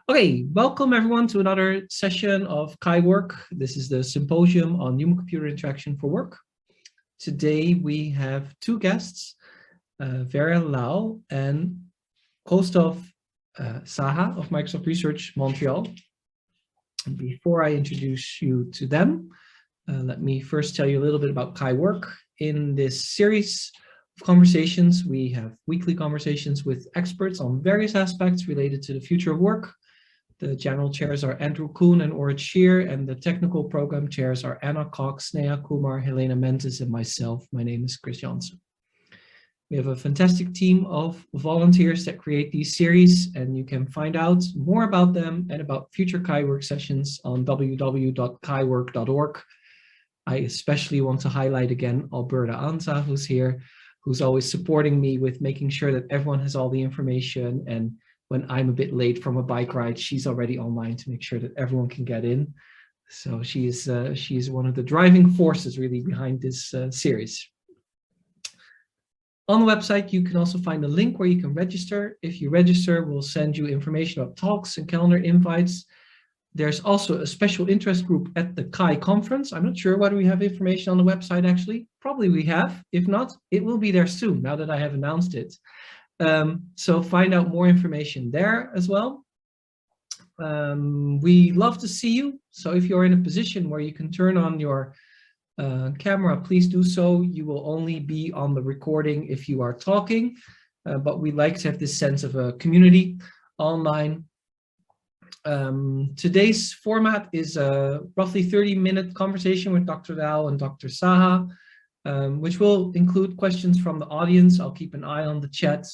Okay, welcome everyone to another session of CHIWORK. This is the symposium on human-computer interaction for work. Today we have two guests, Vera Liao and Koustuv Saha of Microsoft Research Montreal. And before I introduce you to them, let me first tell you a little bit about CHIWORK. In this series of conversations, we have weekly conversations with experts on various aspects related to the future of work. The general chairs are Andrew Kuhn and Orit Shear, and the technical program chairs are Anna Cox, Sneha Kumar, Helena Mentis, and myself. My name is Chris Janssen. We have a fantastic team of volunteers that create these series, and you can find out more about them and about future CHIWORK sessions on www.chiwork.org. I especially want to highlight again Alberta Anza, who's here, who's always supporting me with making sure that everyone has all the information. And when I'm a bit late from a bike ride, she's already online to make sure that everyone can get in. So she is one of the driving forces really behind this series. On the website, you can also find a link where you can register. If you register, we'll send you information about talks and calendar invites. There's also a special interest group at the CHI conference. I'm not sure whether we have information on the website actually. Probably we have. If not, it will be there soon now that I have announced it. So find out more information there as well. We love to see you. So if you're in a position where you can turn on your camera, please do so. You will only be on the recording if you are talking, but we like to have this sense of a community online. Today's format is a roughly 30-minute conversation with Dr. Liao and Dr. Saha, which will include questions from the audience. I'll keep an eye on the chat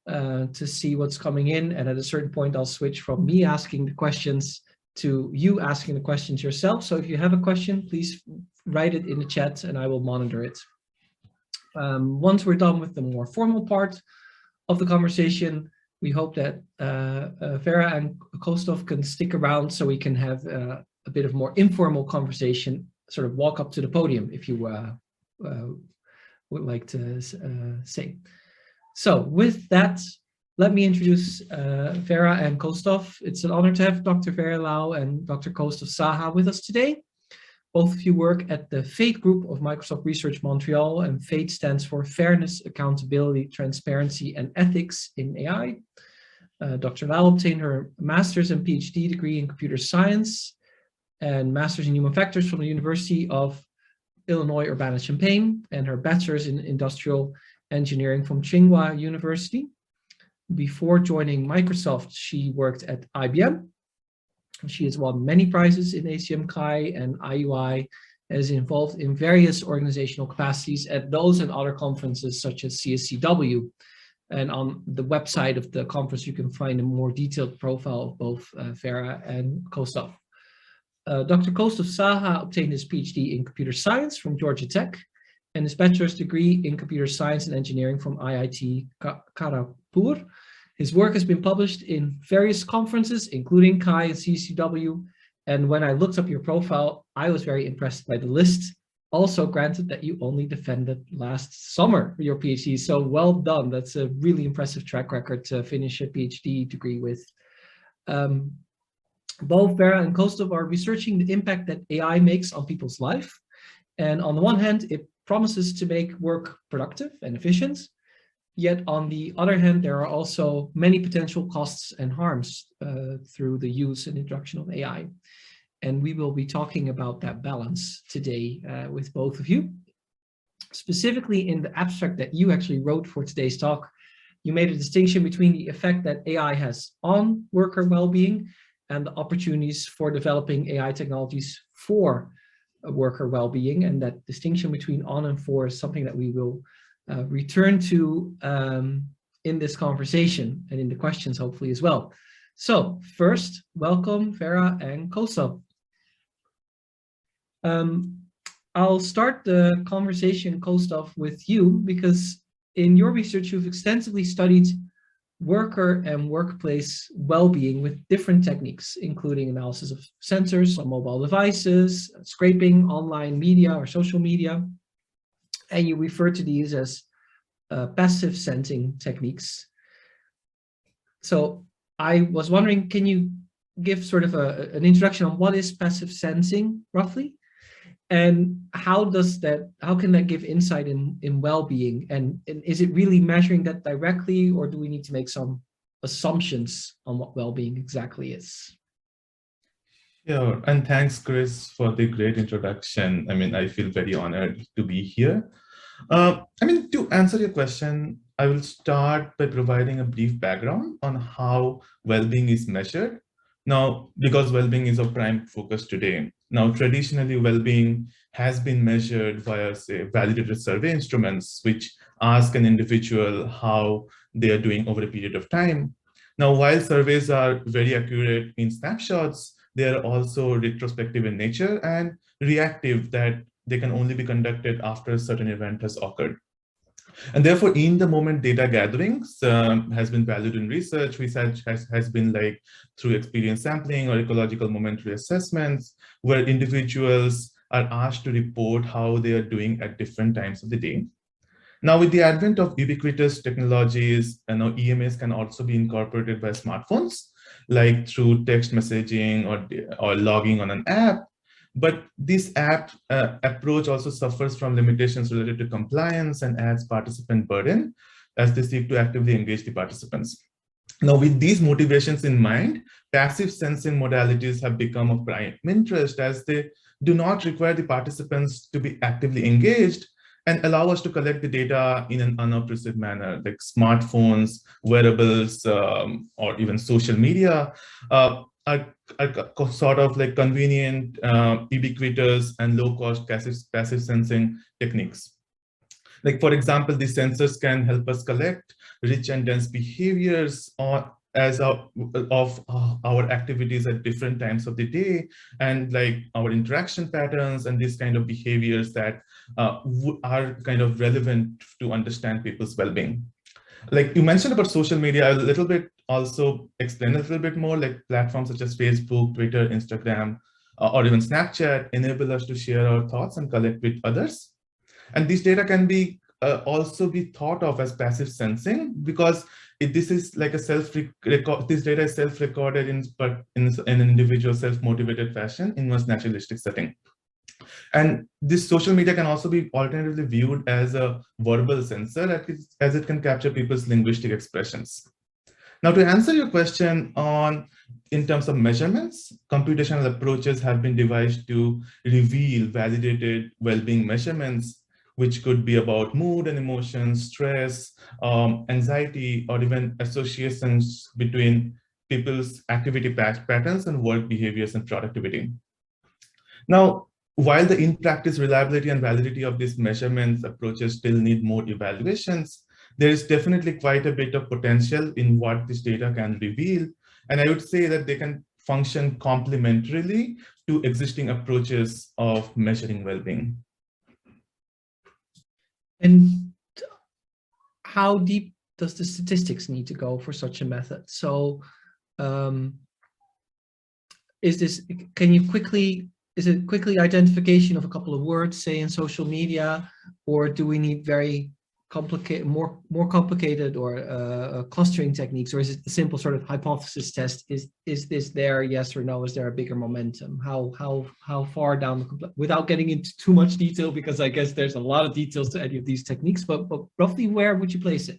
to see what's coming in, and at a certain point I'll switch from me asking the questions to you asking the questions yourself. So if you have a question, please write it in the chat and I will monitor it. Once we're done with the more formal part of the conversation, we hope that Vera and Koustuv can stick around so we can have a bit of more informal conversation, sort of walk up to the podium if you would like to say. So with that, let me introduce Vera and Koustuv. It's an honor to have Dr. Vera Liao and Dr. Koustuv Saha with us today. Both of you work at the FATE group of Microsoft Research Montreal, and FATE stands for Fairness, Accountability, Transparency, and Ethics in AI. Dr. Liao obtained her master's and PhD degree in computer science and master's in human factors from the University of Illinois Urbana-Champaign, and her bachelor's in industrial engineering from Tsinghua University. Before joining Microsoft, she worked at IBM. She has won many prizes in ACM CHI and IUI, and is involved in various organizational capacities at those and other conferences such as CSCW. And on the website of the conference, you can find a more detailed profile of both Vera and Koustuv. Dr. Koustuv Saha obtained his PhD in computer science from Georgia Tech and his bachelor's degree in computer science and engineering from IIT Kharagpur. His work has been published in various conferences, including CHI and CCW. And when I looked up your profile, I was very impressed by the list. Also granted that you only defended last summer your PhD. So well done. That's a really impressive track record to finish a PhD degree with. Both Vera and Koustuv are researching the impact that AI makes on people's life. And on the one hand, it promises to make work productive and efficient. Yet on the other hand, there are also many potential costs and harms through the use and introduction of AI. And we will be talking about that balance today with both of you. Specifically in the abstract that you actually wrote for today's talk, you made a distinction between the effect that AI has on worker well-being and the opportunities for developing AI technologies for worker well-being. And that distinction between on and for is something that we will return to in this conversation and in the questions hopefully as well. So first, welcome Vera and Koustuv. I'll start the conversation, Koustuv, with you, because in your research you've extensively studied worker and workplace well-being with different techniques, including analysis of sensors on mobile devices, scraping, online media or social media. And you refer to these as passive sensing techniques. So I was wondering, can you give sort of an introduction on what is passive sensing roughly? And how can that give insight in well-being? And is it really measuring that directly, or do we need to make some assumptions on what well-being exactly is? Sure, and thanks, Chris, for the great introduction. I mean, I feel very honored to be here. To answer your question, I will start by providing a brief background on how well-being is measured. Now, because well-being is of prime focus today. Now, traditionally, well-being has been measured via, say, validated survey instruments, which ask an individual how they are doing over a period of time. Now, while surveys are very accurate in snapshots, they are also retrospective in nature and reactive, that they can only be conducted after a certain event has occurred. And therefore, in the moment data gatherings has been valued in research. Research has been like through experience sampling or ecological momentary assessments, where individuals are asked to report how they are doing at different times of the day. Now, with the advent of ubiquitous technologies, now EMAs can also be incorporated by smartphones, like through text messaging or logging on an app. But this app approach also suffers from limitations related to compliance and adds participant burden as they seek to actively engage the participants. Now, with these motivations in mind, passive sensing modalities have become of prime interest, as they do not require the participants to be actively engaged and allow us to collect the data in an unobtrusive manner, like smartphones, wearables, or even social media are sort of like convenient, ubiquitous, and low-cost passive sensing techniques. Like, for example, these sensors can help us collect rich and dense behaviors of our activities at different times of the day, and like our interaction patterns and these kind of behaviors that are kind of relevant to understand people's well-being. Like you mentioned about social media, I'll a little bit also explain a little bit more, like platforms such as Facebook, Twitter, Instagram, or even Snapchat enable us to share our thoughts and collect with others. And this data can be also be thought of as passive sensing, because this is like a this data is self-recorded in an individual self-motivated fashion in one's naturalistic setting. And this social media can also be alternatively viewed as a verbal sensor, as it can capture people's linguistic expressions. Now, to answer your question in terms of measurements, computational approaches have been devised to reveal validated well-being measurements, which could be about mood and emotions, stress, anxiety, or even associations between people's activity patterns and work behaviors and productivity. Now, while the in-practice reliability and validity of these measurements approaches still need more evaluations, there is definitely quite a bit of potential in what this data can reveal. And I would say that they can function complementarily to existing approaches of measuring well-being. And how deep does the statistics need to go for such a method? So is it quickly identification of a couple of words, say in social media, or do we need very complicated, more complicated or clustering techniques, or is it the simple sort of hypothesis test? Is this there, yes or no? Is there a bigger momentum? How far down the without getting into too much detail, because I guess there's a lot of details to any of these techniques, but roughly where would you place it?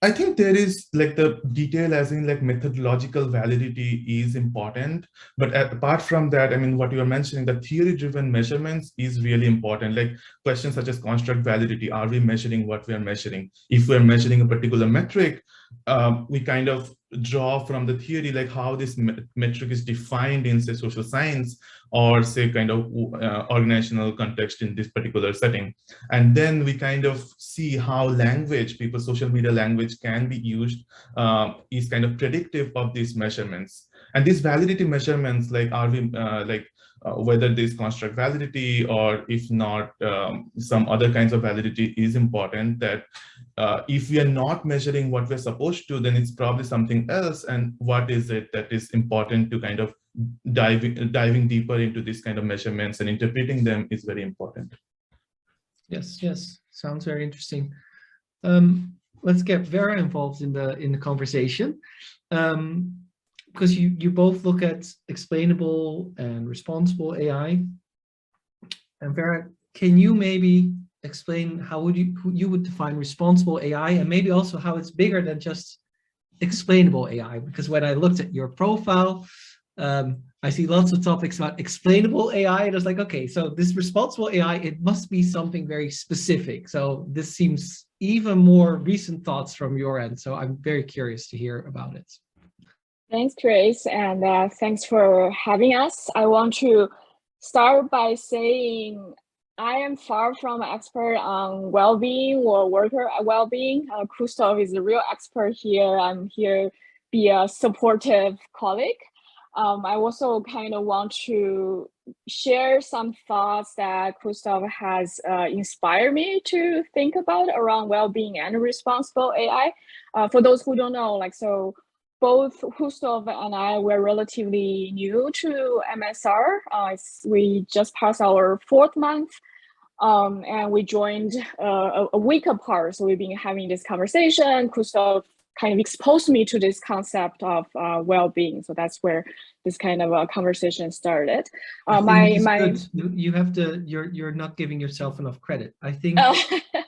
I think there is like the detail, as in like methodological validity is important. But apart from that, I mean, what you are mentioning, the theory-driven measurements is really important. Like questions such as construct validity, are we measuring what we are measuring? If we're measuring a particular metric, we kind of draw from the theory, like how this metric is defined in, say, social science, or say kind of organizational context in this particular setting. And then we kind of see how language, people's social media language can be used, is kind of predictive of these measurements. And these validity measurements, like are we whether this construct validity, or if not, some other kinds of validity is important, that if we are not measuring what we're supposed to, then it's probably something else. And what is it that is important to kind of diving deeper into this kind of measurements and interpreting them is very important. Yes, sounds very interesting. let's get Vera involved in the conversation, because you both look at explainable and responsible AI. And Vera, can you maybe explain how you would define responsible AI, and maybe also how it's bigger than just explainable AI? Because when I looked at your profile, I see lots of topics about explainable AI, and it's like, okay, so this responsible AI, it must be something very specific. So this seems even more recent thoughts from your end. So I'm very curious to hear about it. Thanks, Chris, and thanks for having us. I want to start by saying I am far from an expert on well-being or worker well-being. Koustuv is a real expert here. I'm here to be a supportive colleague. I also kind of want to share some thoughts that Koustuv has inspired me to think about around well-being and responsible AI. For those who don't know, both Koustuv and I were relatively new to MSR. We just passed our 4th month, and we joined a week apart. So we've been having this conversation. Koustuv kind of exposed me to this concept of well-being. So that's where this kind of a conversation started. You have to, you're not giving yourself enough credit. I think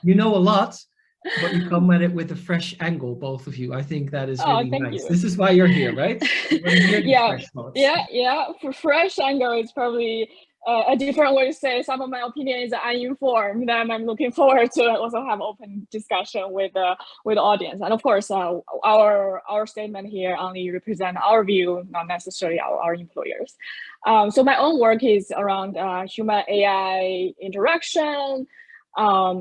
you know a lot, but you come at it with a fresh angle, both of you. I think that is really nice. This is why you're here, right? Yeah. For fresh angle, it's probably a different way to say some of my opinions are uninformed, and I'm looking forward to also have open discussion with the audience. And of course, our statement here only represent our view, not necessarily our employers. So my own work is around human AI interaction.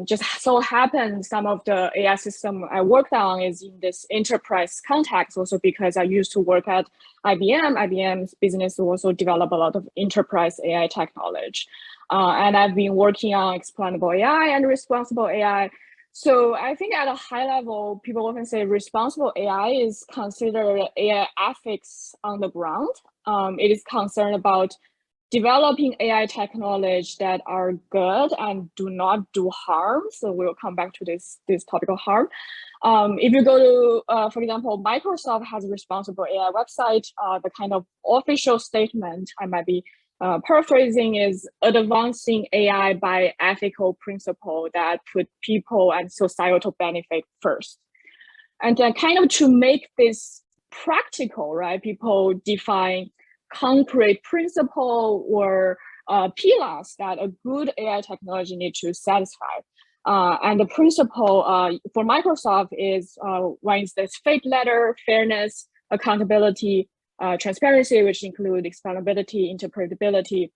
Just so happens some of the AI system I worked on is in this enterprise context, also because I used to work at IBM. IBM's business also develop a lot of enterprise AI technology. And I've been working on explainable AI and responsible AI. So I think at a high level, people often say responsible AI is considered AI ethics on the ground. It is concerned about developing AI technology that are good and do not do harm. So we'll come back to this topic of harm. If you go to, for example, Microsoft has a responsible AI website. The kind of official statement, I might be paraphrasing, is advancing AI by ethical principle that put people and societal benefit first. And then kind of to make this practical, right? People define concrete principle or pillars that a good AI technology needs to satisfy. And the principle for Microsoft is one is this fake letter, fairness, accountability, transparency, which include explainability, interpretability,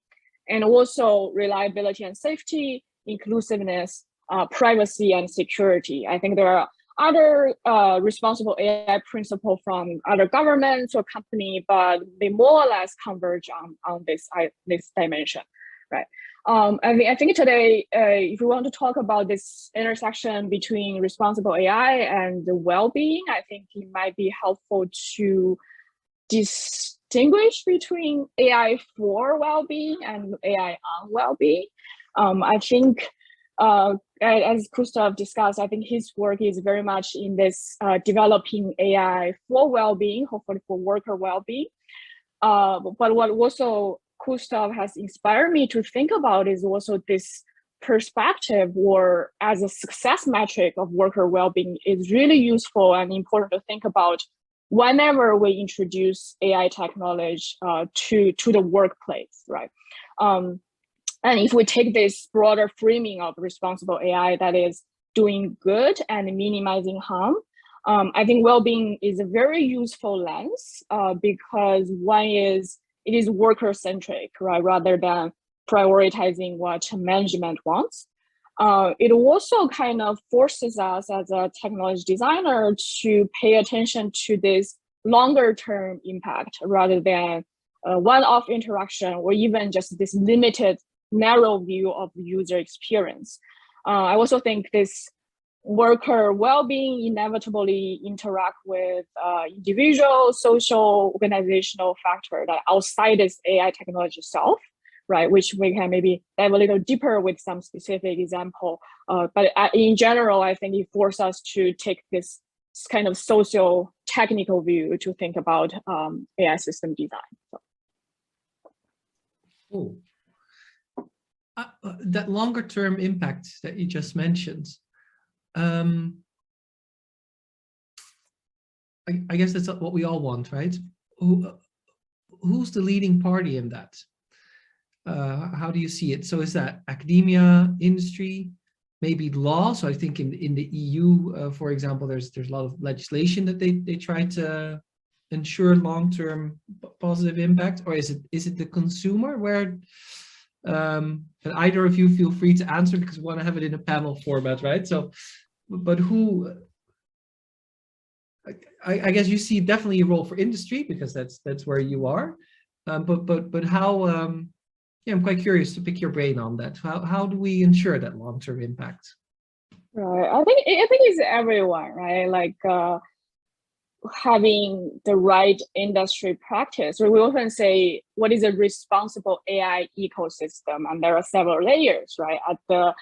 and also reliability and safety, inclusiveness, privacy, and security. I think there are other responsible AI principles from other governments or company, but they more or less converge on this dimension, right? I think today, if we want to talk about this intersection between responsible AI and the well-being, I think it might be helpful to distinguish between AI for well-being and AI on well-being. I think as Koustuv discussed, I think his work is very much in this developing AI for well-being, hopefully for worker well-being. But what also Koustuv has inspired me to think about is also this perspective, or as a success metric of worker well-being, is really useful and important to think about whenever we introduce AI technology to the workplace, right? And if we take this broader framing of responsible AI that is doing good and minimizing harm, I think well-being is a very useful lens because it is worker-centric, right, rather than prioritizing what management wants. It also kind of forces us as a technology designer to pay attention to this longer-term impact rather than one-off interaction or even just this limited narrow view of user experience. I also think this worker well-being inevitably interact with individual, social, organizational factor that outside this AI technology itself, right? Which we can maybe dive a little deeper with some specific example. But in general, I think it forces us to take this kind of socio-technical view to think about AI system design. So. Cool. That longer term impact that you just mentioned, I guess that's what we all want, right? Who's the leading party in that? How do you see it? So is that academia, industry, maybe law? So I think in the EU, for example, there's a lot of legislation that they try to ensure long-term positive impact, or is it the consumer where, and either of you feel free to answer because we want to have it in a panel format, right? So, but who, I guess you see definitely a role for industry because that's where you are, but how, yeah, I'm quite curious to pick your brain on that. How do we ensure that long-term impact? Right, I think it's everyone, right? Like, having the right industry practice. We often say, what is a responsible AI ecosystem? And there are several layers, right? At the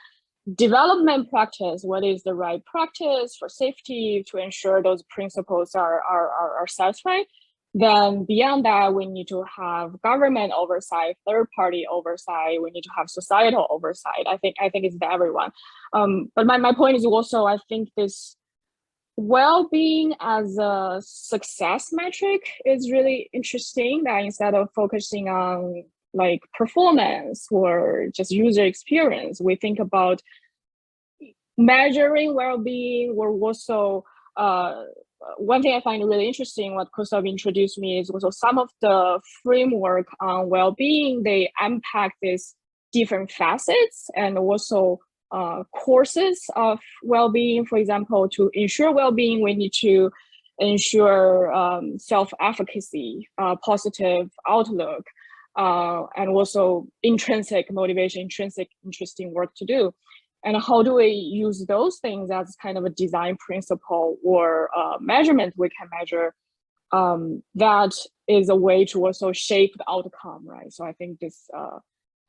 development practice, what is the right practice for safety to ensure those principles are satisfied? Then beyond that, we need to have government oversight, third-party oversight. We need to have societal oversight. I think it's everyone. But my point is also, I think this well-being as a success metric is really interesting, that instead of focusing on like performance or just user experience, we think about measuring well-being. We're also, one thing I find really interesting, what Koustuv introduced me, is also some of the framework on well-being, they unpack these different facets and also courses of well-being. For example, to ensure well-being, we need to ensure self-efficacy, positive outlook, and also intrinsic motivation, intrinsic interesting work to do. And how do we use those things as kind of a design principle or measurement we can measure? That is a way to also shape the outcome, right? So I think this,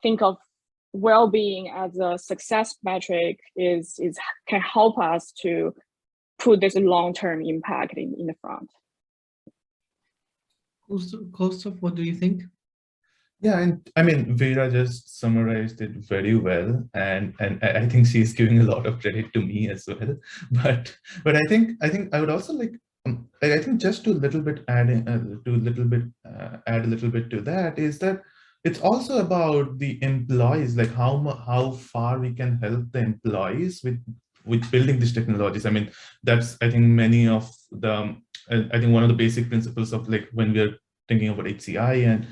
think of well-being as a success metric can help us to put this long-term impact in the front. Koustuv, what do you think? Yeah, and I mean, Vera just summarized it very well, and I think she's giving a lot of credit to me as well. But I think I would also like I think just to a little bit add a little bit to that is that it's also about the employees, like how far we can help the employees with building these technologies. I mean, that's, I think, many of the, I think one of the basic principles of like when we're thinking about HCI and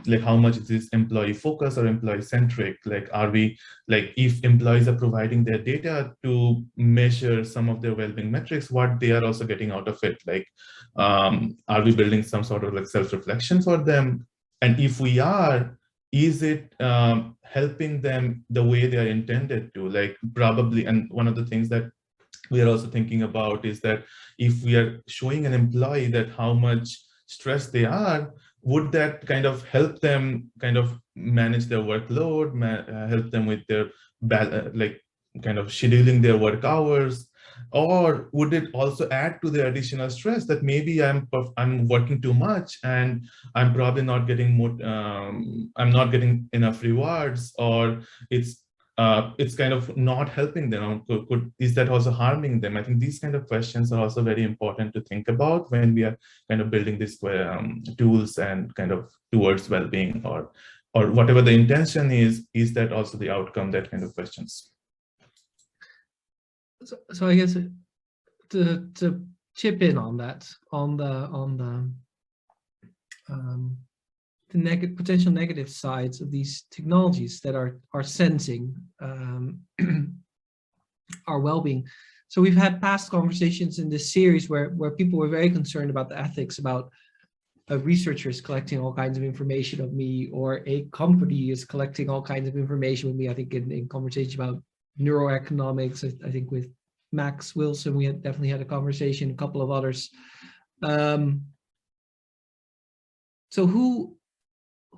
like how much is this employee focused or employee centric? Like, are we, like, if employees are providing their data to measure some of their well-being metrics, what they are also getting out of it? Like, are we building some sort of like self-reflection for them? And if we are, is it helping them the way they are intended to? Like, probably, and one of the things that we are also thinking about is that if we are showing an employee that how much stressed they are, would that kind of help them kind of manage their workload, help them with their like kind of scheduling their work hours? Or would it also add to the additional stress that maybe I'm working too much and I'm probably not getting more, I'm not getting enough rewards, or it's kind of not helping them? Is that also harming them? I think these kind of questions are also very important to think about when we are kind of building these tools and kind of towards well-being, or whatever the intention is that also the outcome, that kind of questions. So I guess to chip in on that, on the potential negative sides of these technologies that are sensing our well-being. So we've had past conversations in this series where people were very concerned about the ethics, about researchers collecting all kinds of information of me, or a company is collecting all kinds of information with me. I think in conversation about neuroeconomics, I think with Max Wilson, we had definitely had a conversation, a couple of others. So who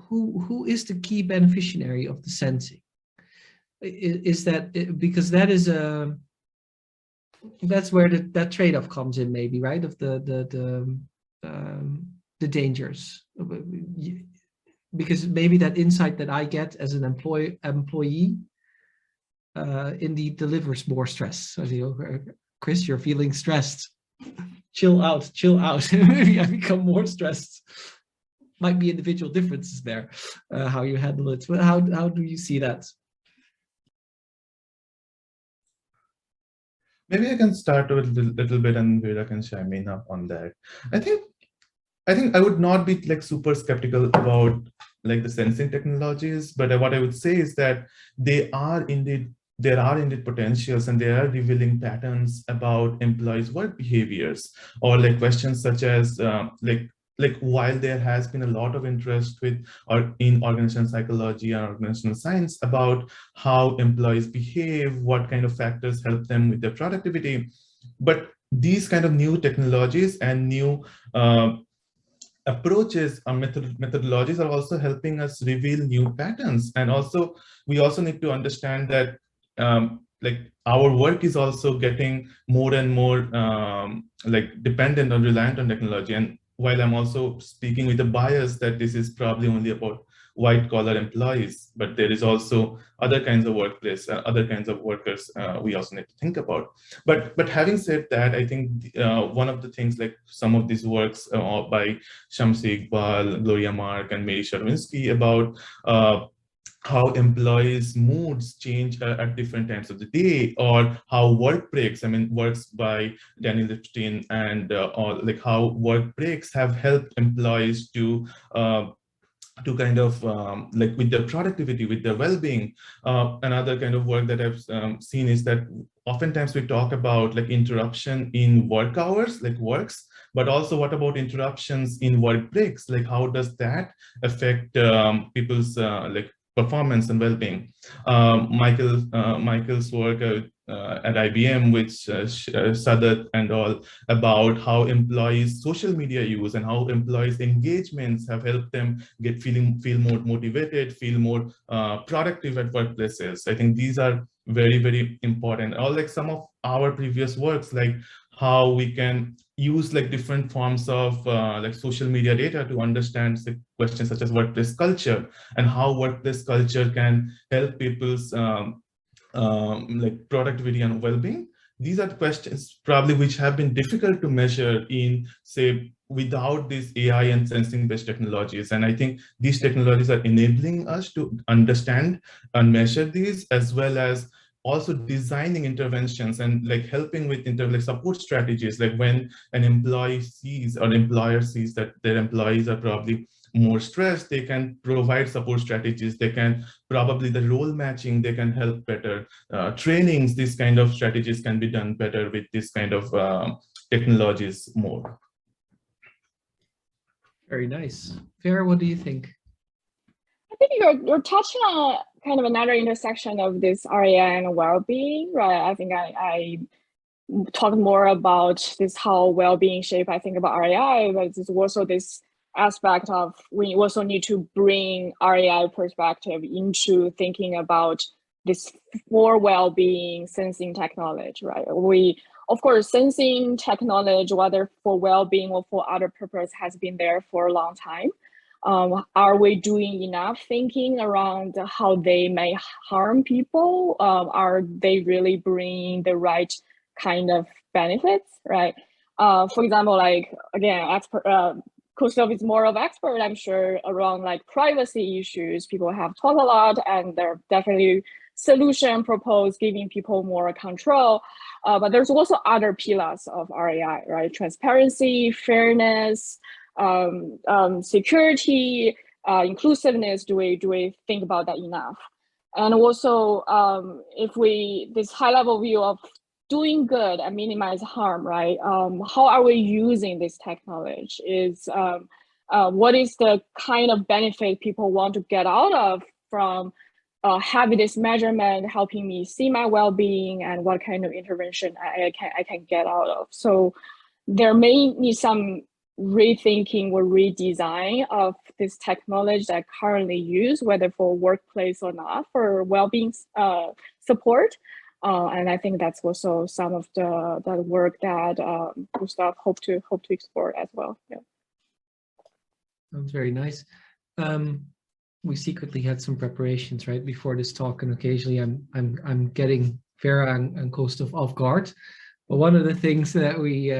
who is the key beneficiary of the sensing? Is that because that is that's where that trade-off comes in, maybe, right? Of the dangers, because maybe that insight that I get as an employee indeed delivers more stress. So, Chris, you're feeling stressed. Chill out, chill out. Maybe I become more stressed. Might be individual differences there, how you handle it. But how do you see that? Maybe I can start with a little bit and Vera can chime in on that. I think I would not be like super skeptical about like the sensing technologies, but what I would say is that there are indeed potentials, and they are revealing patterns about employees' work behaviors, or like questions such as like while there has been a lot of interest with or in organizational psychology and organizational science about how employees behave, what kind of factors help them with their productivity, but these kind of new technologies and new approaches or methodologies are also helping us reveal new patterns. And also we also need to understand that like our work is also getting more and more like dependent or reliant on technology. And while I'm also speaking with a bias that this is probably only about white collar employees, but there is also other kinds of workplace, other kinds of workers we also need to think about. But having said that, I think one of the things, like some of these works by Shamsi Iqbal, Gloria Mark, and Mary Sherwinski about how employees' moods change at different times of the day, or how work breaks, works by Daniel Lipstein, and or like how work breaks have helped employees to kind of like with their productivity, with their well-being. Another kind of work that I've seen is that oftentimes we talk about like interruption in work hours, like works, but also what about interruptions in work breaks? Like how does that affect people's like performance and well-being? Michael's work at IBM, which Sadat and all, about how employees' social media use and how employees' engagements have helped them feel more motivated, feel more productive at workplaces. I think these are very, very important. Or like some of our previous works, like how we can use like different forms of like social media data to understand questions such as workplace culture, and how workplace culture can help people's like productivity and well-being. These are the questions probably which have been difficult to measure in, say, without these AI and sensing-based technologies. And I think these technologies are enabling us to understand and measure these, as well as also designing interventions and like helping with like support strategies. Like when an employee sees or employer sees that their employees are probably more stressed, they can provide support strategies. They can probably the role matching, they can help better. Trainings, these kind of strategies can be done better with this kind of technologies more. Very nice. Vera, what do you think? I think you're touching on kind of another intersection of this REI and well-being, right? I think I talked more about this, how well-being shape I think about REI, but it's also this aspect of we also need to bring REI perspective into thinking about this for well-being sensing technology, right? Of course, sensing technology, whether for well-being or for other purpose, has been there for a long time. Are we doing enough thinking around how they may harm people? Are they really bringing the right kind of benefits, right? For example, like again, Koustuv is more of expert, I'm sure, around like privacy issues. People have talked a lot, and there are definitely solution proposed giving people more control. But there's also other pillars of REI, right? Transparency, fairness, security, inclusiveness. Do we think about that enough? And also, if this high level view of doing good and minimize harm, right? How are we using this technology? What is the kind of benefit people want to get out of from having this measurement helping me see my well-being, and what kind of intervention I can get out of? So there may need some rethinking or redesign of this technology that I currently use, whether for workplace or not, for well-being support. And I think that's also some of the work that Koustuv hope to explore as well. Yeah. Sounds very nice. We secretly had some preparations right before this talk, and occasionally I'm getting Vera and Koustuv off guard. But one of the things that we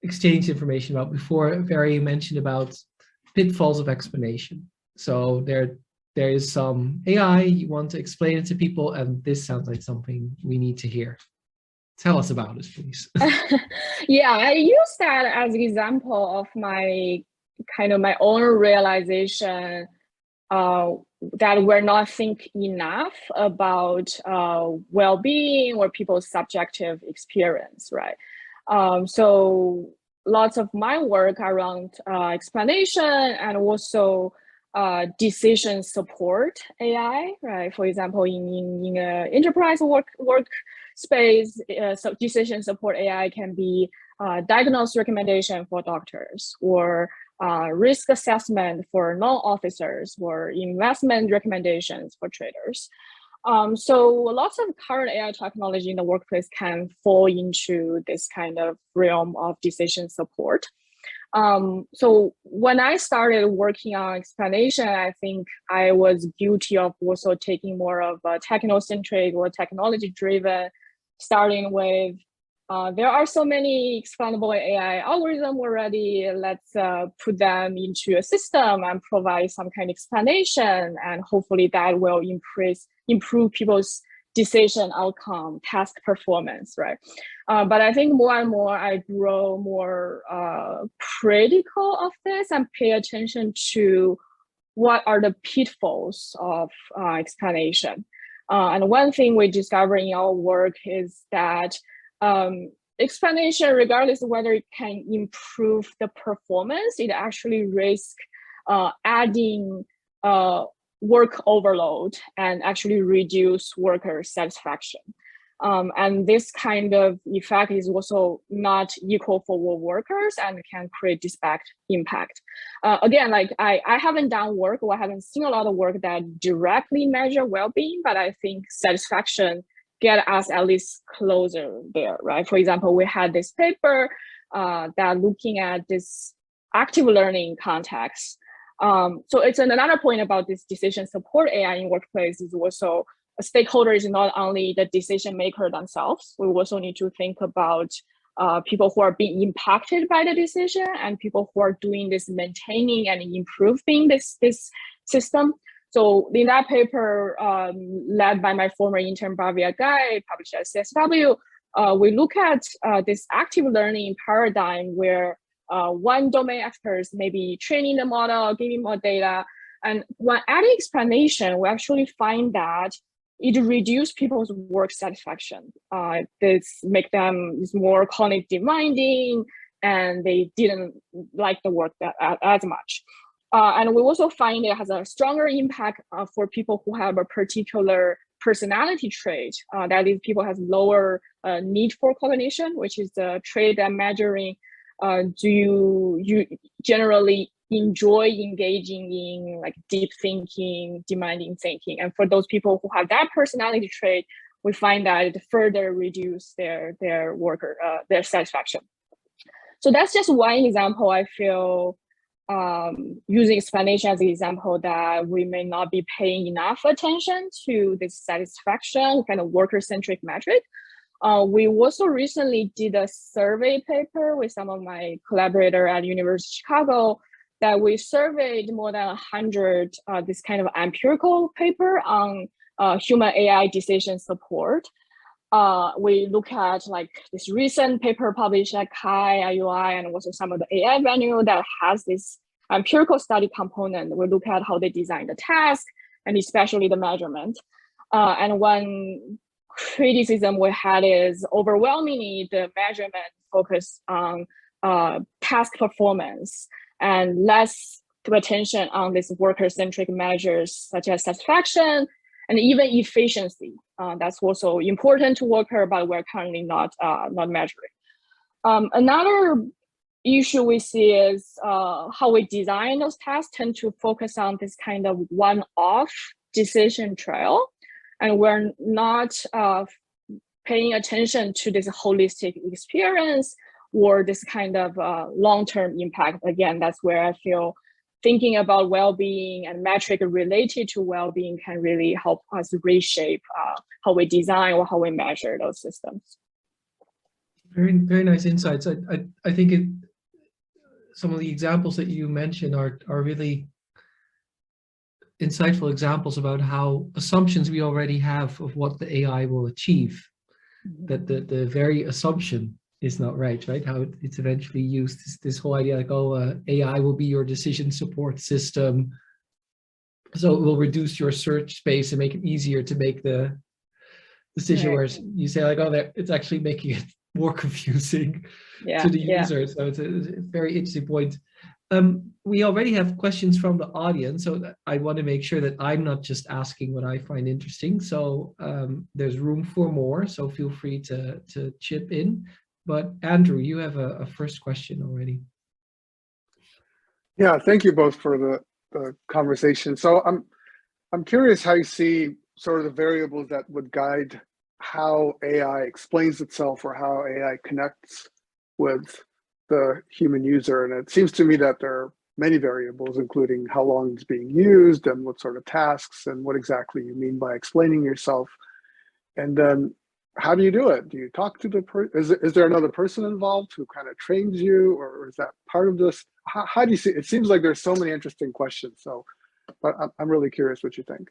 exchanged information about before, Vera mentioned about pitfalls of explanation. So there is some AI, you want to explain it to people, and this sounds like something we need to hear. Tell us about it, please. Yeah, I use that as an example of my own realization that we're not thinking enough about well-being or people's subjective experience, right? So lots of my work around explanation and also decision support AI, right? For example, in an enterprise workspace, so decision support AI can be diagnosis recommendation for doctors, or risk assessment for non-officers, or investment recommendations for traders. So lots of current AI technology in the workplace can fall into this kind of realm of decision support. So when I started working on explanation, I think I was guilty of also taking more of a technocentric or technology-driven, starting with there are so many explainable AI algorithms already. Let's put them into a system and provide some kind of explanation, and hopefully that will improve people's decision outcome, task performance, right? But I think more and more I grow more critical of this and pay attention to what are the pitfalls of explanation. And one thing we discover in our work is that explanation, regardless of whether it can improve the performance, it actually risks adding work overload and actually reduce worker satisfaction. And this kind of effect is also not equal for all workers and can create disparate impact. Again, like I haven't done work, or I haven't seen a lot of work that directly measure well-being, but I think satisfaction get us at least closer there, right? For example, we had this paper that looking at this active learning context. So it's another point about this decision support AI in workplace is also a stakeholder is not only the decision maker themselves. We also need to think about people who are being impacted by the decision and people who are doing this maintaining and improving this system. So in that paper, led by my former intern, Vera Liao, published at CSW, we look at this active learning paradigm where one domain experts may be training the model, giving more data. And when adding explanation, we actually find that it reduces people's work satisfaction. This make them more cognitive demanding, and they didn't like the work as much. And we also find it has a stronger impact for people who have a particular personality trait. That is, people have lower need for cognition, which is the trait that measuring do you generally enjoy engaging in like deep thinking, demanding thinking. And for those people who have that personality trait, we find that it further reduce their satisfaction. So that's just one example. I feel using explanation as an example that we may not be paying enough attention to this satisfaction kind of worker-centric metric. We also recently did a survey paper with some of my collaborators at University of Chicago that we surveyed more than 100 this kind of empirical paper on human AI decision support. We look at like this recent paper published at CHI, IUI, and also some of the AI venue that has this empirical study component. We look at how they design the task and especially the measurement. And one criticism we had is overwhelmingly the measurement focused on task performance and less attention on these worker-centric measures such as satisfaction and even efficiency. That's also important to worker, but we're currently not measuring. Another issue we see is how we design those tasks tend to focus on this kind of one-off decision trail, and we're not paying attention to this holistic experience or this kind of long-term impact. Again, that's where I feel thinking about well-being and metric related to well-being can really help us reshape how we design or how we measure those systems. Very, very nice insights. I think some of the examples that you mentioned are really insightful examples about how assumptions we already have of what the AI will achieve, that the very assumption is not right? How it's eventually used, this whole idea like, oh, AI will be your decision support system, so it will reduce your search space and make it easier to make the decision, right. whereas you say like, oh, it's actually making it more confusing to the user. So it's a very interesting point. We already have questions from the audience, so that I want to make sure that I'm not just asking what I find interesting. So there's room for more, so feel free to chip in. But Andrew, you have a first question already. Yeah, thank you both for the conversation. So I'm curious how you see sort of the variables that would guide how AI explains itself or how AI connects with the human user. And it seems to me that there are many variables, including how long it's being used and what sort of tasks and what exactly you mean by explaining yourself. And then how do you do it? Do you talk to the person? Is there another person involved who kind of trains you, or is that part of this? How do you see it? It seems like there's so many interesting questions. So, but I'm really curious what you think.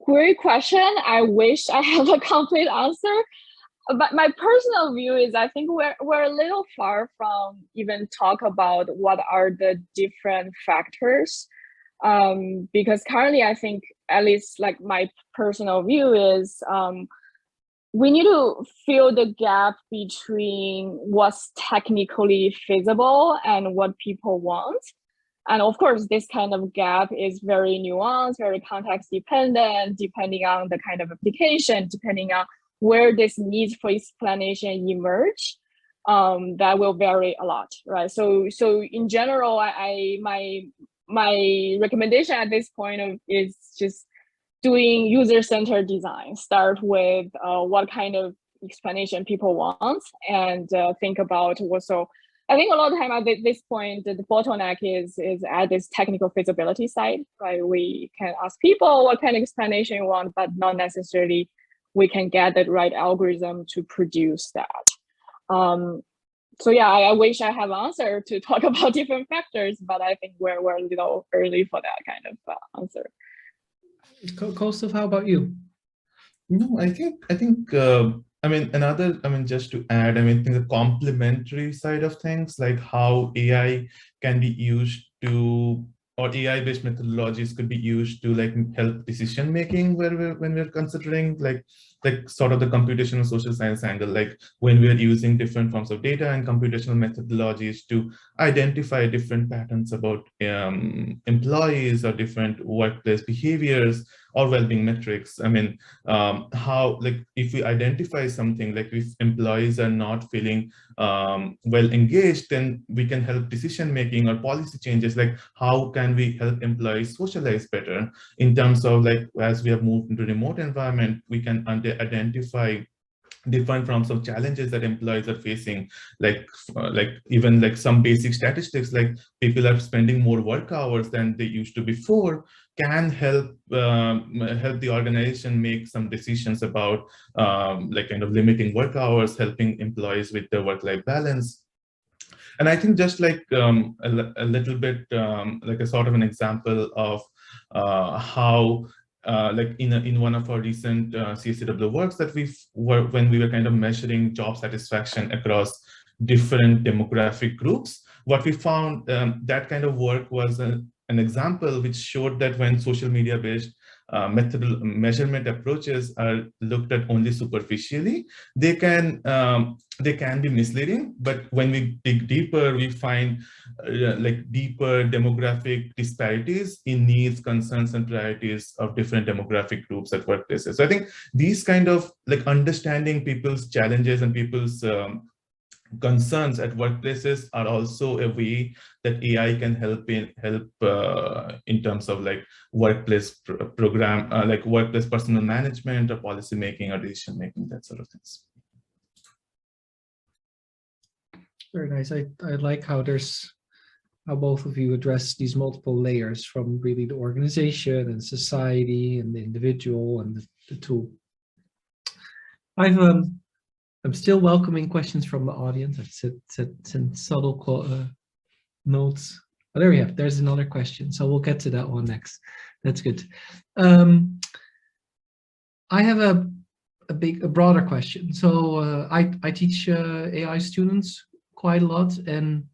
Great question. I wish I have a complete answer. But my personal view is I think we're a little far from even talk about what are the different factors. Because currently I think, at least like my personal view is, we need to fill the gap between what's technically feasible and what people want. And of course, this kind of gap is very nuanced, very context dependent, depending on the kind of application, depending on where this needs for explanation emerge. That will vary a lot, right? So in general, my recommendation at this point is just doing user-centered design. Start with what kind of explanation people want, and think about also. I think a lot of time at this point, the bottleneck is at this technical feasibility side, right? We can ask people what kind of explanation you want, but not necessarily we can get the right algorithm to produce that. So yeah, I wish I have an answer to talk about different factors, but I think we're a little early for that kind of answer. Koustuv, how about you? No, I think just to add, I think the complementary side of things, like how AI can be used to, or AI-based methodologies could be used to like help decision making, when we're considering like sort of the computational social science angle, like when we're using different forms of data and computational methodologies to identify different patterns about employees or different workplace behaviors or well-being metrics. I mean, how, like, if we identify something, like if employees are not feeling well engaged, then we can help decision making or policy changes. Like, how can we help employees socialize better in terms of, like, as we have moved into remote environment, we can identify different forms of challenges that employees are facing, like even like some basic statistics, like people are spending more work hours than they used to before, can help the organization make some decisions about like kind of limiting work hours, helping employees with their work-life balance. And I think just like a little bit like a sort of an example of how like in one of our recent CHIWORK works that when we were kind of measuring job satisfaction across different demographic groups, what we found, that kind of work was an example which showed that when social media based measurement approaches are looked at only superficially, they can be misleading. But when we dig deeper, we find like deeper demographic disparities in needs, concerns, and priorities of different demographic groups at workplaces. So I think these kind of like understanding people's challenges and people's concerns at workplaces are also a way that AI can help in terms of like workplace program, like workplace personal management or policy making or decision making, that sort of things. Very nice. I like how both of you address these multiple layers, from really the organization and society and the individual and the tool. I'm still welcoming questions from the audience. I've sent subtle notes. Oh, there we have. There's another question. So we'll get to that one next. That's good. I have a broader question. So I teach AI students quite a lot, and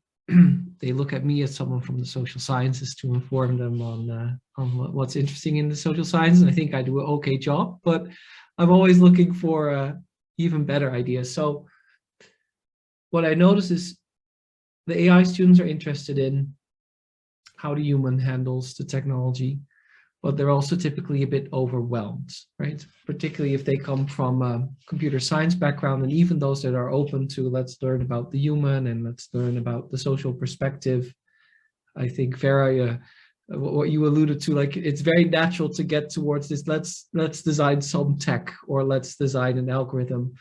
they look at me as someone from the social sciences to inform them on what's interesting in the social sciences. And I think I do an okay job, but I'm always looking for even better ideas. So what I notice is the AI students are interested in how the human handles the technology, but they're also typically a bit overwhelmed, right? Particularly if they come from a computer science background, and even those that are open to let's learn about the human and let's learn about the social perspective. I think Vera, what you alluded to, like it's very natural to get towards this, let's design some tech or let's design an algorithm.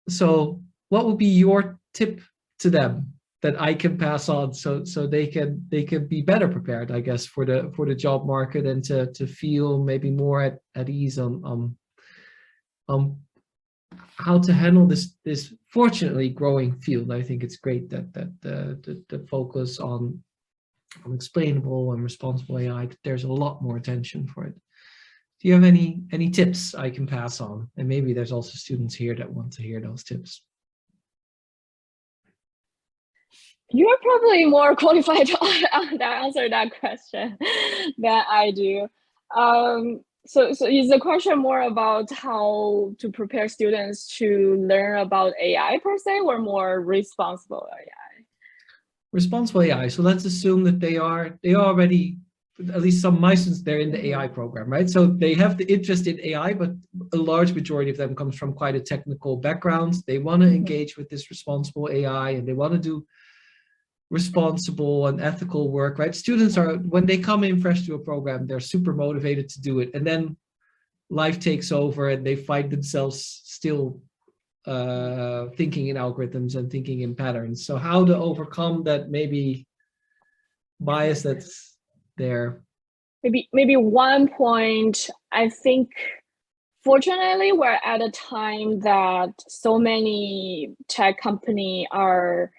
So what would be your tip to them that I can pass on so they can be better prepared, I guess, for the job market, and to feel maybe more at ease on how to handle this fortunately growing field? I think it's great that the focus on explainable and responsible AI, there's a lot more attention for it. Do you have any tips I can pass on? And maybe there's also students here that want to hear those tips. You are probably more qualified to answer that question than I do. So is the question more about how to prepare students to learn about AI per se, or more responsible AI? Responsible AI. So let's assume that they already, at least some of my students, they're in the AI program, right? So they have the interest in AI, but a large majority of them comes from quite a technical background. They want to engage with this responsible AI, and they want to do responsible and ethical work, right? Students are, when they come in fresh to a program, they're super motivated to do it. And then life takes over and they find themselves still thinking in algorithms and thinking in patterns. So how to overcome that maybe bias that's there? Maybe one point, I think, fortunately, we're at a time that so many tech companies are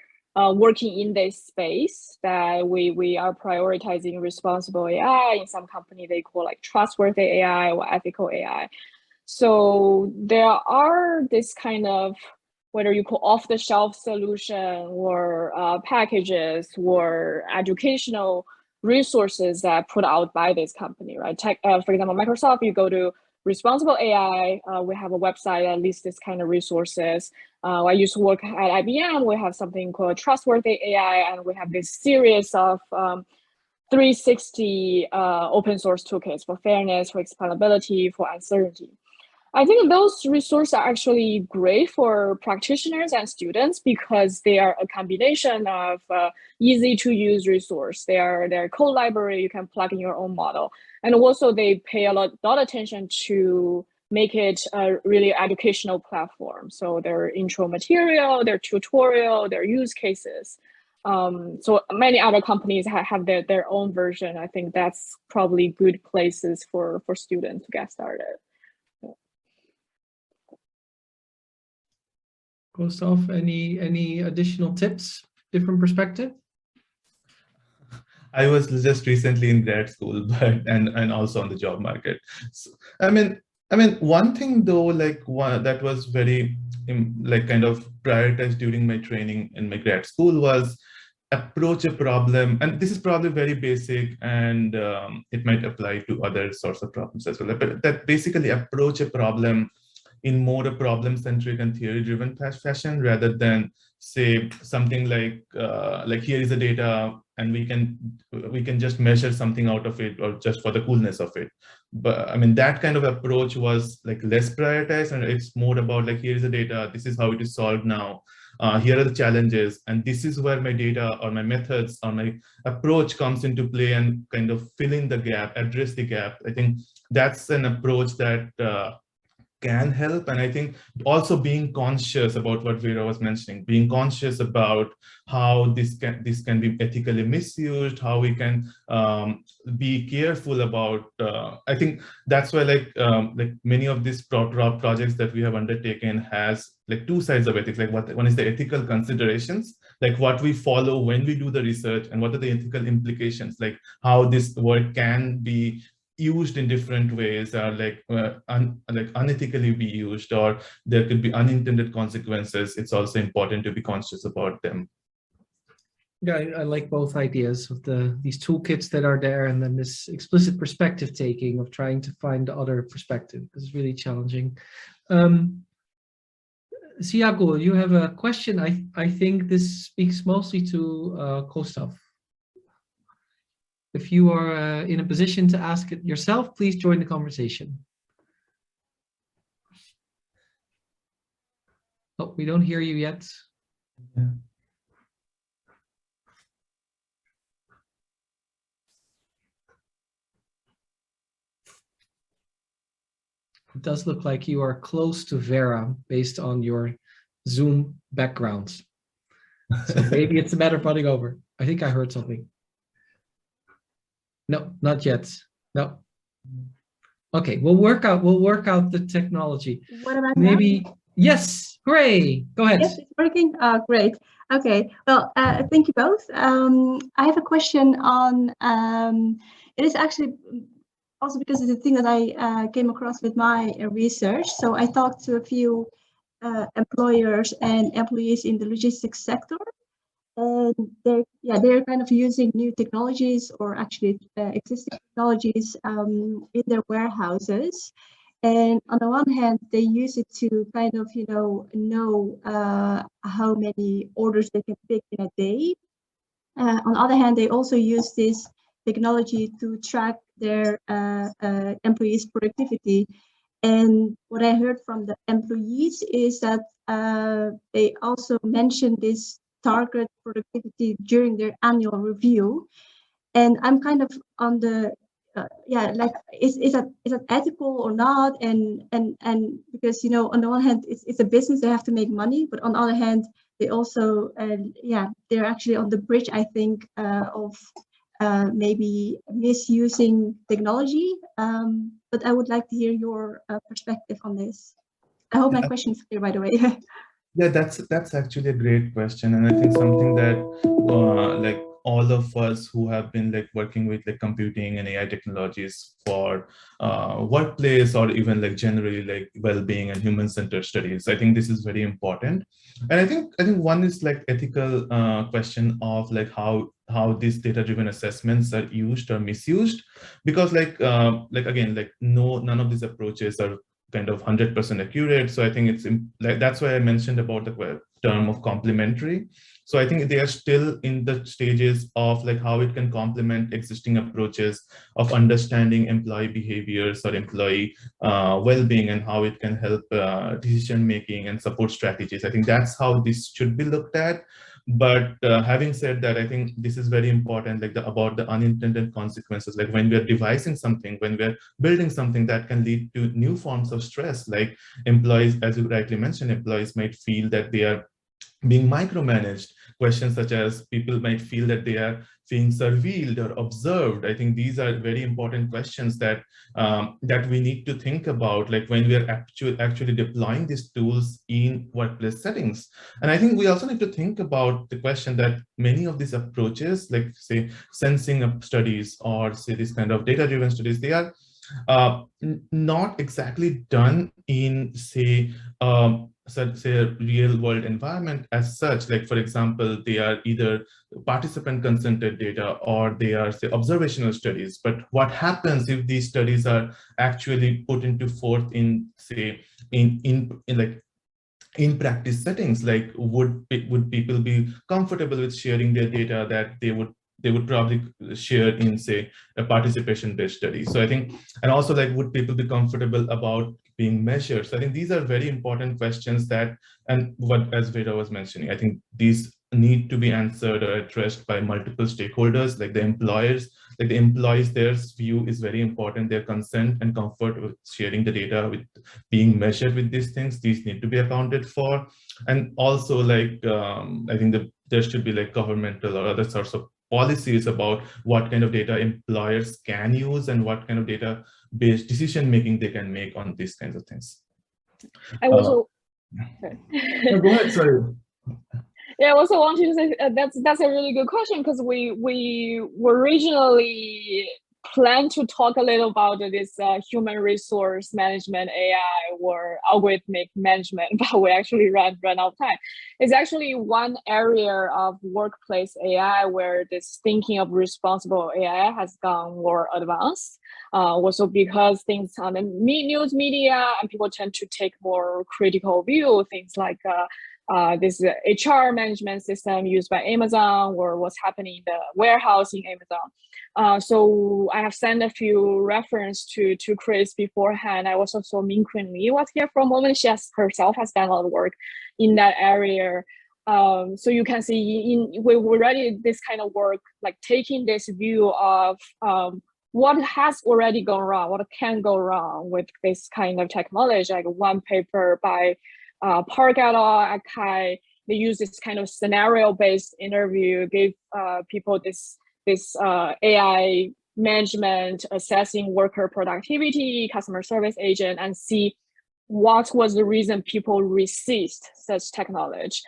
working in this space, that we are prioritizing responsible AI. In some company, they call like trustworthy AI or ethical AI. So there are this kind of, whether you call off-the-shelf solution or packages or educational resources that are put out by this company, right? For example, Microsoft, you go to responsible AI, we have a website that lists this kind of resources. I used to work at IBM, we have something called Trustworthy AI, and we have this series of 360 open source toolkits for fairness, for explainability, for uncertainty. I think those resources are actually great for practitioners and students because they are a combination of easy to use resource. They're code library, you can plug in your own model. And also they pay a lot attention to make it a really educational platform. So their intro material, their tutorial, their use cases. So many other companies have their own version. I think that's probably good places for students to get started. Koustuv, any additional tips, different perspective? I was just recently in grad school, but and also on the job market. So, I mean, one thing though, like that was very like kind of prioritized during my training in my grad school was approach a problem, and this is probably very basic, and it might apply to other sorts of problems as well, but that basically approach a problem in more a problem-centric and theory-driven fashion, rather than say something like here is the data and we can just measure something out of it, or just for the coolness of it. But I mean, that kind of approach was like less prioritized, and it's more about like, here is the data, this is how it is solved now. Here are the challenges, and this is where my data or my methods or my approach comes into play, and kind of fill in the gap, address the gap. I think that's an approach that can help. And I think also being conscious about what Vera was mentioning, being conscious about how this can be ethically misused, how we can be careful about, I think that's why like many of these projects that we have undertaken has like two sides of ethics. Like one is the ethical considerations, like what we follow when we do the research, and what are the ethical implications, like how this work can be used in different ways, or like unethically be used, or there could be unintended consequences. It's also important to be conscious about them. Yeah, I like both ideas of these toolkits that are there, and then this explicit perspective taking of trying to find the other perspective, because it's really challenging. Siago, you have a question. I think this speaks mostly to Koustuv. If you are in a position to ask it yourself, please join the conversation. Oh, we don't hear you yet. Yeah. It does look like you are close to Vera based on your Zoom background. So maybe it's a matter of running over. I think I heard something. No, not yet. No. Okay, we'll work out the technology. What about maybe now? Yes, hooray. Go ahead. Yes, it's working. Great. Okay. Well, thank you both. I have a question on it is actually also because it's a thing that I came across with my research. So I talked to a few employers and employees in the logistics sector. And they're kind of using new technologies, or actually existing technologies in their warehouses. And on the one hand, they use it to kind of know how many orders they can pick in a day. On the other hand, they also use this technology to track their employees' productivity. And what I heard from the employees is that they also mentioned this target productivity during their annual review. And I'm kind of on the like is that ethical or not? And because on the one hand it's a business, they have to make money, but on the other hand they also they're actually on the bridge, I think, of maybe misusing technology. But I would like to hear your perspective on this. I hope my question is clear, by the way. Yeah, that's actually a great question, and I think something that like all of us who have been like working with like computing and AI technologies for workplace, or even like generally like well-being and human-centered studies, I think this is very important. And I think one is like ethical question of like how these data-driven assessments are used or misused, because like again, like none of these approaches are kind of 100% accurate. So I think it's like, that's why I mentioned about the term of complementary. So I think they are still in the stages of like how it can complement existing approaches of understanding employee behaviors or employee well-being, and how it can help decision making and support strategies. I think that's how this should be looked at. But having said that, I think this is very important, like about the unintended consequences, like when we're devising something, when we're building something that can lead to new forms of stress, like employees, as you rightly mentioned, employees might feel that they are being micromanaged. Questions such as people might feel that they are being surveilled or observed. I think these are very important questions that that we need to think about, like when we are actually deploying these tools in workplace settings. And I think we also need to think about the question that many of these approaches, like say sensing studies or say this kind of data-driven studies, they are not exactly done in, say, say a real world environment as such. Like, for example, they are either participant consented data or they are, say, observational studies. But what happens if these studies are actually put into forth in, say, in practice settings? Like, would people be comfortable with sharing their data that they would probably share in, say, a participation-based study? So I think, and also, like, would people be comfortable about being measured? So I think these are very important questions that, and what, as Vera was mentioning, I think these need to be answered or addressed by multiple stakeholders, like the employers, like the employees. Their view is very important. Their consent and comfort with sharing the data, with being measured with these things, these need to be accounted for. And also, like, I think that there should be like governmental or other sorts of policies about what kind of data employers can use and what kind of data-based decision making they can make on these kinds of things. I also no, go ahead, sorry. Yeah, I also want to say that's a really good question, because we originally planned to talk a little about this human resource management AI or algorithmic management, but we actually ran out of time. It's actually one area of workplace AI where this thinking of responsible AI has gone more advanced. Also because things on the news media and people tend to take more critical view, things like this HR management system used by Amazon, or what's happening in the warehouse in Amazon. So I have sent a few reference to Chris beforehand. I also saw Min-Kun Lee was here for a moment. She herself has done a lot of work in that area. So you can see we already this kind of work, like taking this view of what has already gone wrong, what can go wrong with this kind of technology. Like one paper by Park et al. At Kai, they use this kind of scenario-based interview, gave people this AI management, assessing worker productivity, customer service agent, and see what was the reason people resist such technology.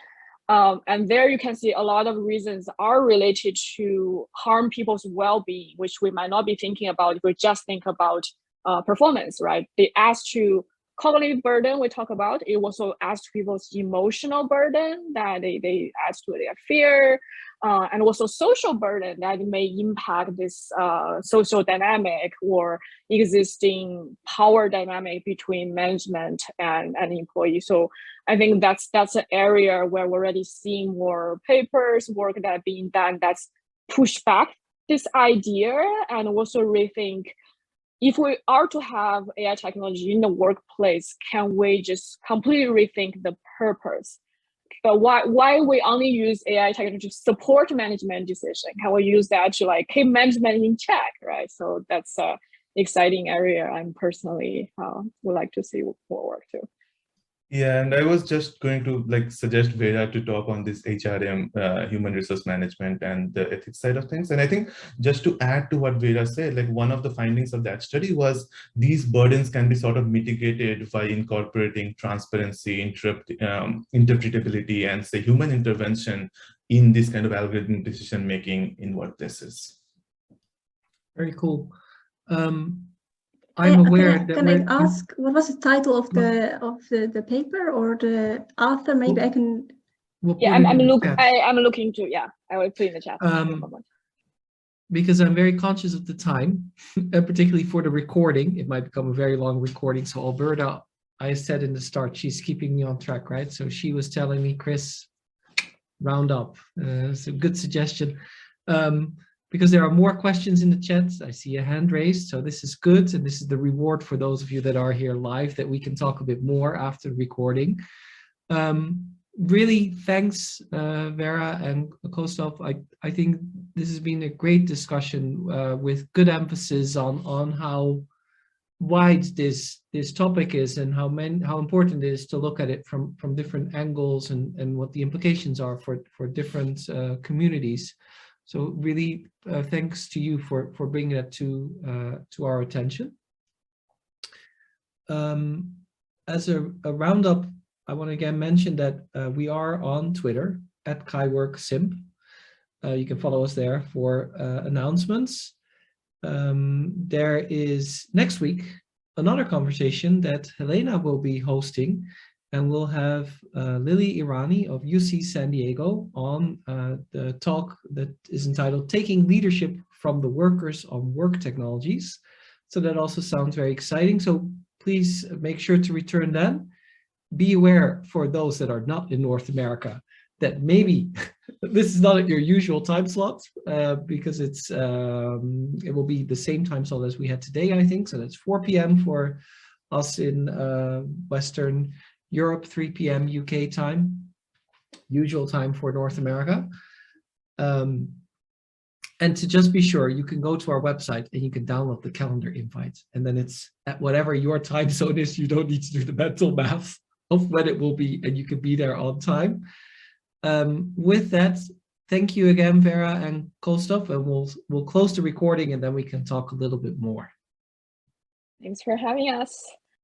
And there you can see a lot of reasons are related to harm people's well-being, which we might not be thinking about if we just think about performance, right? They ask to cognitive burden we talk about. It also adds to people's emotional burden, that they add to their fear, and also social burden that may impact this social dynamic or existing power dynamic between management and employee. So I think that's an area where we're already seeing more papers, work that are being done that's pushed back this idea, and also rethink, if we are to have AI technology in the workplace, can we just completely rethink the purpose? But why we only use AI technology to support management decision? Can we use that to like keep management in check, right? So that's an exciting area I'm personally would like to see more work too. Yeah, and I was just going to like suggest Vera to talk on this HRM, human resource management, and the ethics side of things. And I think just to add to what Vera said, like one of the findings of that study was these burdens can be sort of mitigated by incorporating transparency, interpretability, and say human intervention in this kind of algorithmic decision making in workplaces. Very cool. I'm aware that can I ask what was the title of the paper or the author? Maybe I can. Yeah, I'm looking to. Yeah, I will put in the chat. Because I'm very conscious of the time, particularly for the recording. It might become a very long recording. So Alberta, I said in the start, she's keeping me on track, right? So she was telling me, Chris, round up. It's a good suggestion. Because there are more questions in the chat. I see a hand raised, so this is good. And this is the reward for those of you that are here live, that we can talk a bit more after the recording. Really, thanks, Vera and Koustuv. I think this has been a great discussion with good emphasis on how wide this topic is, and how important it is to look at it from different angles, and what the implications are for different communities. So really, thanks to you for bringing that to our attention. As a roundup, I want to again mention that we are on Twitter at CHIWORK Simp. You can follow us there for announcements. There is next week another conversation that Helena will be hosting, and we'll have Lily Irani of UC San Diego on the talk that is entitled Taking Leadership from the Workers on Work Technologies. So that also sounds very exciting. So please make sure to return then. Be aware for those that are not in North America that maybe this is not at your usual time slot because it will be the same time slot as we had today, I think. So that's 4 p.m. for us in Western Europe, 3 p.m. UK time, usual time for North America. And to just be sure, you can go to our website and you can download the calendar invite. And then it's at whatever your time zone is. You don't need to do the mental math of when it will be, and you can be there on time. With that, thank you again, Vera and Koustuv, and we'll close the recording and then we can talk a little bit more. Thanks for having us.